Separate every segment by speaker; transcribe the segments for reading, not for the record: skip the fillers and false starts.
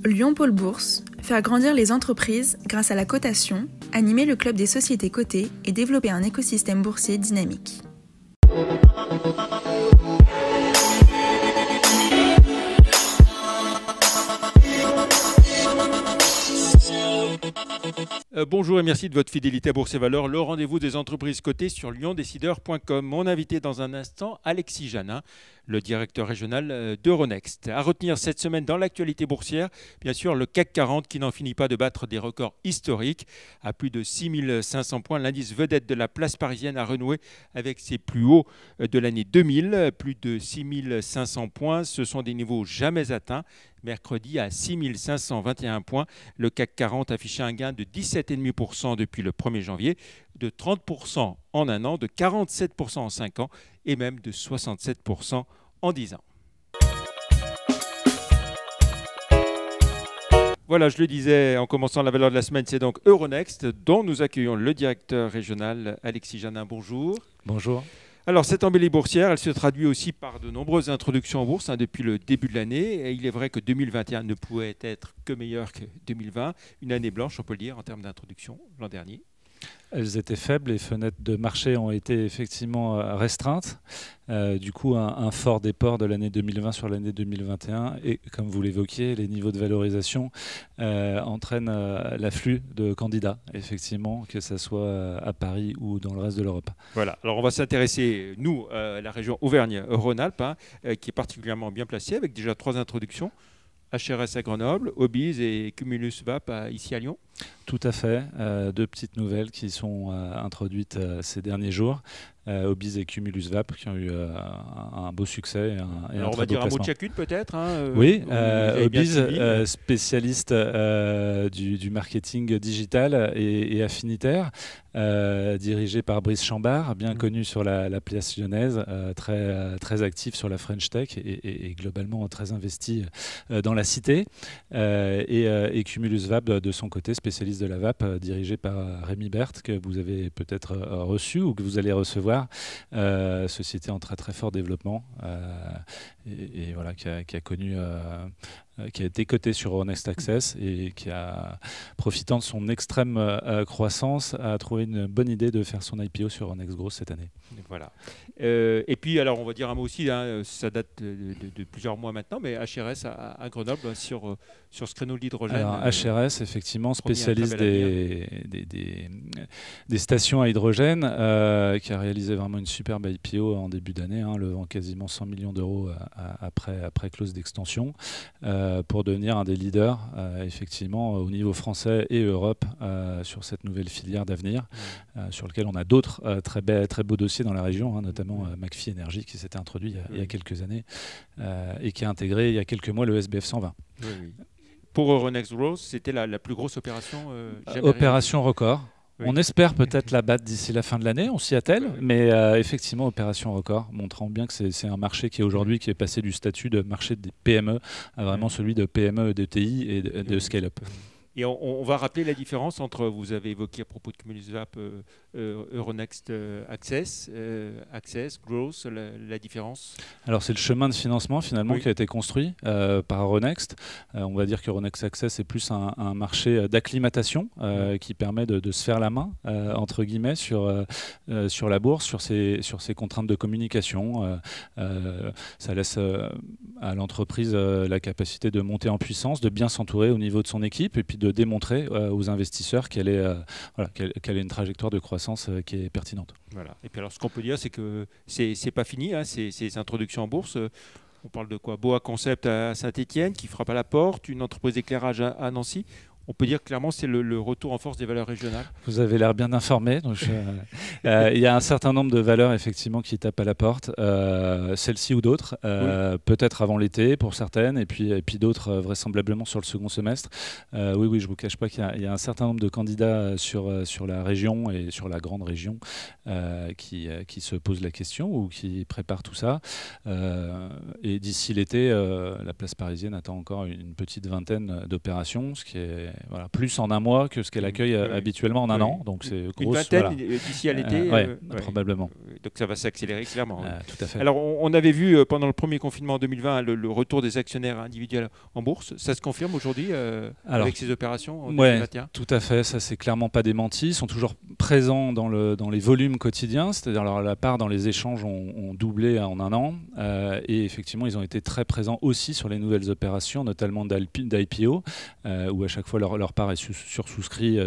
Speaker 1: Lyon Pôle Bourse, faire grandir les entreprises grâce à la cotation, animer le club des sociétés cotées et développer un écosystème boursier dynamique.
Speaker 2: Bonjour et merci de votre fidélité à Bourse et Valeurs, le rendez-vous des entreprises cotées sur lyondécideur.com. Mon invité dans un instant, Alexis Janin, le directeur régional d'Euronext. À retenir cette semaine dans l'actualité boursière, bien sûr, le CAC 40 qui n'en finit pas de battre des records historiques. À plus de 6500 points, l'indice vedette de la place parisienne a renoué avec ses plus hauts de l'année 2000. Plus de 6500 points, ce sont des niveaux jamais atteints. Mercredi à 6521 points, le CAC 40 affichait un gain de 17,5% depuis le 1er janvier, de 30% en un an, de 47% en 5 ans et même de 67% en 10 ans. Voilà, je le disais en commençant la valeur de la semaine, c'est donc Euronext dont nous accueillons le directeur régional Alexis Janin. Bonjour.
Speaker 3: Bonjour.
Speaker 2: Alors, cette embellie boursière, elle se traduit aussi par de nombreuses introductions en bourse depuis le début de l'année. Et il est vrai que 2021 ne pouvait être que meilleur que 2020. Une année blanche, on peut le dire, en termes d'introduction l'an dernier.
Speaker 3: Elles étaient faibles, les fenêtres de marché ont été effectivement restreintes. Du coup, un fort déport de l'année 2020 sur l'année 2021. Et comme vous l'évoquiez, les niveaux de valorisation entraînent l'afflux de candidats, effectivement, que ce soit à Paris ou dans le reste de l'Europe.
Speaker 2: Voilà, alors on va s'intéresser, nous, à la région Auvergne-Rhône-Alpes, qui est particulièrement bien placée, avec déjà 3 introductions. HRS à Grenoble, Obise et Cumulus Vap ici à Lyon.
Speaker 3: Tout à fait. 2 petites nouvelles qui sont introduites ces derniers jours. Obise et Cumulus Vap qui ont eu un beau succès.
Speaker 2: Alors on va dire un mot de chacune peut-être.
Speaker 3: Oui, Obise, spécialiste du marketing digital et affinitaire, dirigé par Brice Chambard, bien connu sur la place lyonnaise, très actif sur la French Tech et globalement très investi dans la cité. Et Cumulus Vap de son côté, spécialiste de la VAP, dirigé par Rémi Berthe, que vous avez peut-être reçu ou que vous allez recevoir. Société en très fort développement et voilà, qui a connu qui a été coté sur Euronext Access et qui a, profitant de son extrême croissance, a trouvé une bonne idée de faire son IPO sur Euronext Growth cette année.
Speaker 2: Voilà. Et puis, alors, on va dire un mot aussi, ça date de plusieurs mois maintenant, mais HRS à Grenoble sur ce créneau de l'hydrogène.
Speaker 3: Alors, HRS, effectivement, spécialiste des stations à hydrogène, qui a réalisé vraiment une superbe IPO en début d'année, levant quasiment 100 millions d'euros après clause d'extension. Pour devenir un des leaders, effectivement, au niveau français et Europe, sur cette nouvelle filière d'avenir, sur lequel on a d'autres très beaux dossiers dans la région, notamment McPhy Energy, qui s'était introduit il y a quelques années et qui a intégré il y a quelques mois le SBF 120.
Speaker 2: Oui. Pour Euronext Growth, c'était la plus grosse opération jamais
Speaker 3: opération record.
Speaker 2: Oui.
Speaker 3: On espère peut-être la battre d'ici la fin de l'année, on s'y attelle, mais effectivement, opération record, montrant bien que c'est un marché qui aujourd'hui qui est passé du statut de marché des PME à vraiment celui de PME, de TI et de scale-up.
Speaker 2: Et on va rappeler la différence entre, vous avez évoqué à propos de Cumulus Vap, Euronext Access, Growth, la différence.
Speaker 3: Alors c'est le chemin de financement finalement qui a été construit par Euronext. On va dire qu'Euronext Access est plus un marché d'acclimatation qui permet de se faire la main, entre guillemets, sur la bourse, sur ses contraintes de communication. Ça laisse à l'entreprise la capacité de monter en puissance, de bien s'entourer au niveau de son équipe et puis de démontrer aux investisseurs qu'elle est une trajectoire de croissance qui est pertinente.
Speaker 2: Voilà. Et puis alors ce qu'on peut dire, c'est que c'est pas fini, ces introductions en bourse. On parle de quoi? Boa Concept à Saint-Étienne qui frappe à la porte, une entreprise d'éclairage à Nancy. On peut dire clairement que c'est le retour en force des valeurs régionales.
Speaker 3: Vous avez l'air bien informé. Il y a un certain nombre de valeurs effectivement qui tapent à la porte, celle-ci ou d'autres, peut-être avant l'été pour certaines, et puis d'autres vraisemblablement sur le second semestre. Oui, je ne vous cache pas qu'il y a un certain nombre de candidats sur la région et sur la grande région qui se posent la question ou qui préparent tout ça. Et d'ici l'été, la place parisienne attend encore une petite vingtaine d'opérations, ce qui est voilà, plus en un mois que ce qu'elle accueille habituellement en un an. Donc c'est
Speaker 2: une vingtaine d'ici à l'été.
Speaker 3: Probablement.
Speaker 2: Donc ça va s'accélérer clairement.
Speaker 3: Tout à fait.
Speaker 2: Alors on avait vu pendant le premier confinement en 2020 le retour des actionnaires individuels en bourse. Ça se confirme aujourd'hui avec ces opérations en 2021 ?
Speaker 3: Tout à fait. Ça c'est clairement pas démenti. Ils sont toujours présents dans les volumes quotidiens, c'est-à-dire la part dans les échanges ont doublé en un an. Et effectivement, ils ont été très présents aussi sur les nouvelles opérations, notamment d'IPO, où à chaque fois leur part est sursouscrit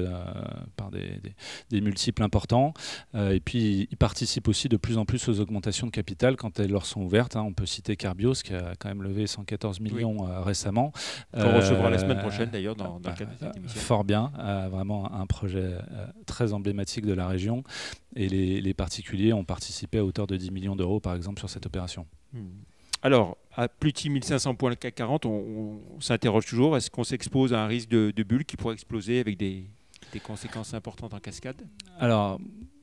Speaker 3: par des multiples importants. Et puis, ils participent aussi de plus en plus aux augmentations de capital quand elles leur sont ouvertes. On peut citer Carbios, qui a quand même levé 114 millions récemment.
Speaker 2: Qu'on recevra la semaine prochaine, d'ailleurs, dans le cadre de cette émission.
Speaker 3: Fort bien. Vraiment un projet très emblématique de la région. Et les particuliers ont participé à hauteur de 10 millions d'euros, par exemple, sur cette opération.
Speaker 2: Alors, à plus de 6500 points le CAC 40, on s'interroge toujours. Est-ce qu'on s'expose à un risque de bulle qui pourrait exploser avec des conséquences importantes en cascade ?
Speaker 3: Alors,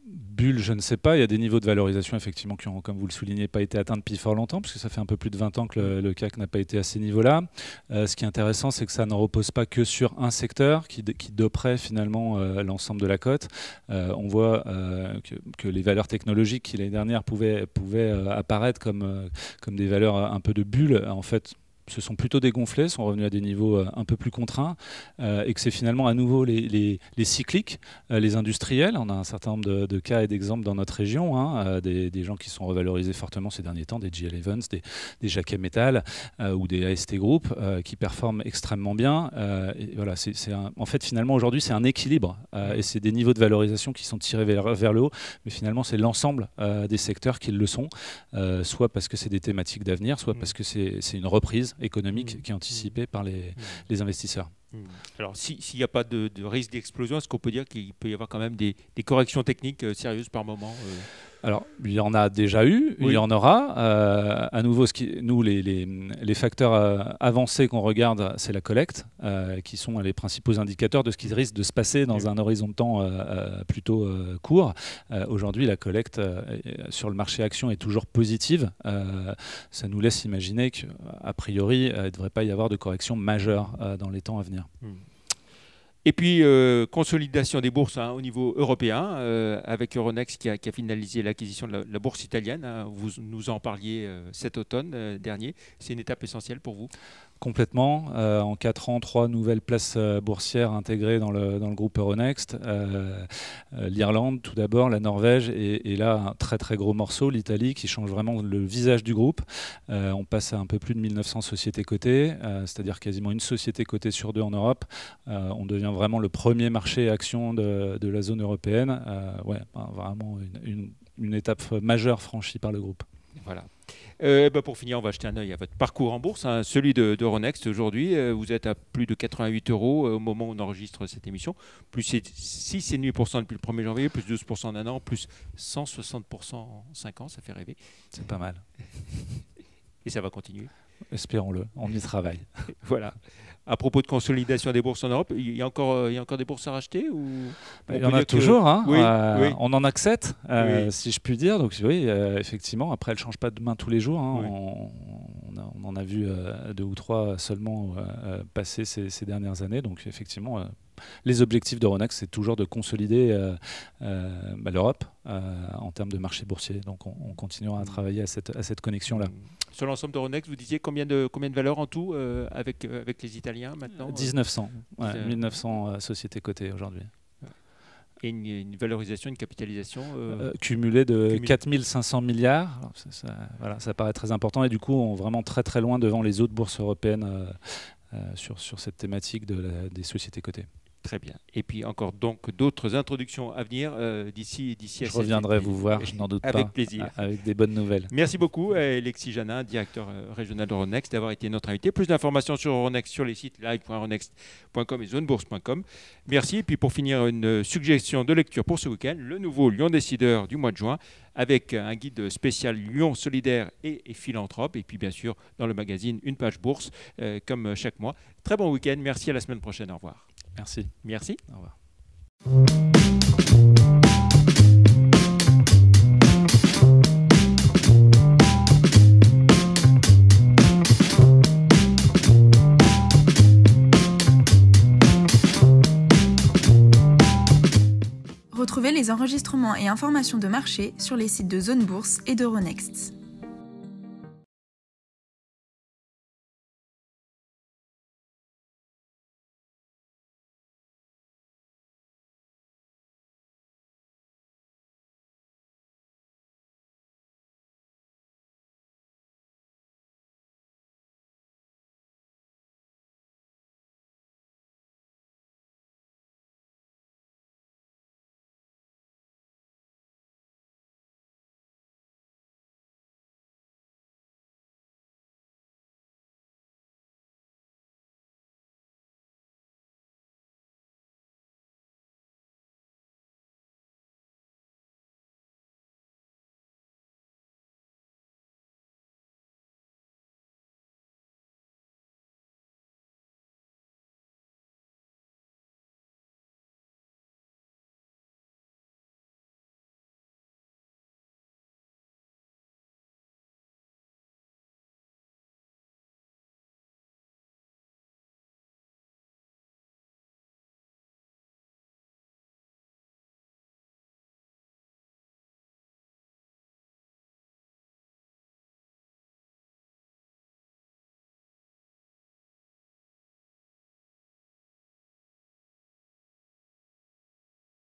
Speaker 3: bulle, je ne sais pas. Il y a des niveaux de valorisation, effectivement, qui ont, comme vous le soulignez, pas été atteints depuis fort longtemps, parce que ça fait un peu plus de 20 ans que le CAC n'a pas été à ces niveaux-là. Ce qui est intéressant, c'est que ça ne repose pas que sur un secteur qui doperait finalement l'ensemble de la cote. On voit que les valeurs technologiques qui, l'année dernière, pouvaient apparaître comme des valeurs un peu de bulle, en fait, se sont plutôt dégonflés, sont revenus à des niveaux un peu plus contraints, et que c'est finalement à nouveau les cycliques, les industriels. On a un certain nombre de cas et d'exemples dans notre région, des gens qui sont revalorisés fortement ces derniers temps, des GL Evans, des Jacquet Metal ou des AST Group qui performent extrêmement bien. Et voilà, en fait, finalement, aujourd'hui, c'est un équilibre et c'est des niveaux de valorisation qui sont tirés vers le haut, mais finalement, c'est l'ensemble des secteurs qui le sont, soit parce que c'est des thématiques d'avenir, soit parce que c'est une reprise économique qui est anticipée par les investisseurs.
Speaker 2: Alors, s'il n'y a pas de risque d'explosion, est-ce qu'on peut dire qu'il peut y avoir quand même des corrections techniques sérieuses par moment
Speaker 3: Alors, il y en a déjà eu, il y en aura. À nouveau, les facteurs avancés qu'on regarde, c'est la collecte, qui sont les principaux indicateurs de ce qui risque de se passer dans un horizon de temps plutôt court. Aujourd'hui, la collecte sur le marché action est toujours positive. Ça nous laisse imaginer qu'a priori, il ne devrait pas y avoir de correction majeure dans les temps à venir.
Speaker 2: Et puis, consolidation des bourses au niveau européen, avec Euronext qui a finalisé l'acquisition de la bourse italienne. Vous nous en parliez cet automne dernier. C'est une étape essentielle pour vous ? Complètement.
Speaker 3: En 4 ans, 3 nouvelles places boursières intégrées dans le groupe Euronext. L'Irlande, tout d'abord, la Norvège, et là, un très très gros morceau, l'Italie, qui change vraiment le visage du groupe. On passe à un peu plus de 1900 sociétés cotées, c'est-à-dire quasiment une société cotée sur 2 en Europe. On devient vraiment le premier marché action de la zone européenne. Vraiment une étape majeure franchie par le groupe.
Speaker 2: Voilà. Pour finir, on va jeter un œil à votre parcours en bourse, celui d'Euronext aujourd'hui. Vous êtes à plus de 88 € au moment où on enregistre cette émission, plus 6,5% depuis le 1er janvier, plus 12% en un an, plus 160% en 5 ans, ça fait rêver.
Speaker 3: C'est pas mal.
Speaker 2: Et ça va continuer.
Speaker 3: Espérons-le, on y travaille.
Speaker 2: Voilà. À propos de consolidation des bourses en Europe, il y a encore des bourses à racheter ou
Speaker 3: il y en a toujours.
Speaker 2: Oui.
Speaker 3: On en accepte, si je puis dire. Donc oui, effectivement, après, elles ne changent pas de main tous les jours. On en a vu 2 ou 3 seulement passer ces dernières années. Donc effectivement, les objectifs d'Euronext, c'est toujours de consolider l'Europe en termes de marché boursier. Donc on continuera à travailler à cette connexion-là.
Speaker 2: Sur l'ensemble d'Euronext, vous disiez combien de valeurs en tout avec les Italiens maintenant
Speaker 3: 1900. 1900 sociétés cotées aujourd'hui.
Speaker 2: Et une valorisation, une capitalisation
Speaker 3: cumulée de 4500 milliards. Alors, ça paraît très important. Et du coup, on est vraiment très très loin devant les autres bourses européennes sur cette thématique des sociétés cotées.
Speaker 2: Très bien. Et puis encore donc d'autres introductions à venir d'ici à
Speaker 3: Je reviendrai vous voir, je n'en doute pas.
Speaker 2: Avec plaisir.
Speaker 3: Avec des bonnes nouvelles.
Speaker 2: Merci beaucoup Alexis Janin, directeur régional d'Euronext, d'avoir été notre invité. Plus d'informations sur Euronext sur les sites live.euronext.com et zonebourse.com. Merci. Et puis pour finir, une suggestion de lecture pour ce week-end, le nouveau Lyon Décideur du mois de juin, avec un guide spécial Lyon solidaire et philanthrope. Et puis bien sûr, dans le magazine, une page bourse, comme chaque mois. Très bon week-end. Merci, à la semaine prochaine. Au revoir.
Speaker 3: Merci.
Speaker 2: Merci.
Speaker 3: Au revoir.
Speaker 1: Retrouvez les enregistrements et informations de marché sur les sites de Zone Bourse et d'Euronext.